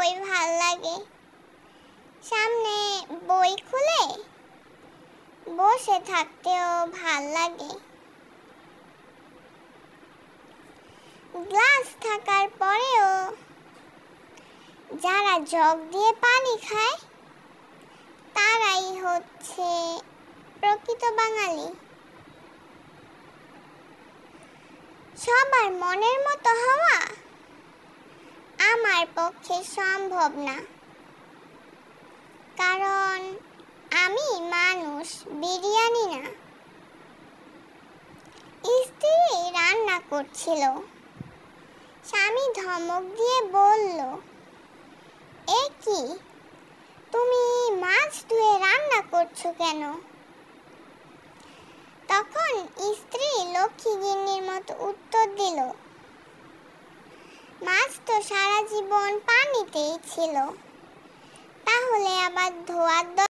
বই ভাল লাগে। সামনে বই খুলে বসে থাকতেও ভাল লাগে। গ্লাস থাকার পরেও যারা জগ দিয়ে পানি খায় তারাই হচ্ছে প্রকৃত বাঙালি। সবার মনের মতো হওয়া আমার পক্ষে সম্ভব না, কারণ আমি মানুষ, বিরিয়ানি না। স্ত্রী রান্না করছিল, স্বামী ধমক দিয়ে বলল, এ কি, তুমি মাছ ধুয়ে রান্না করছো কেন? তখন স্ত্রী লক্ষ্মী গিন্নির মতো উত্তর দিল, মাছ তো সারা জীবন পানিতেই ছিল, তাহলে আবার ধোয়ার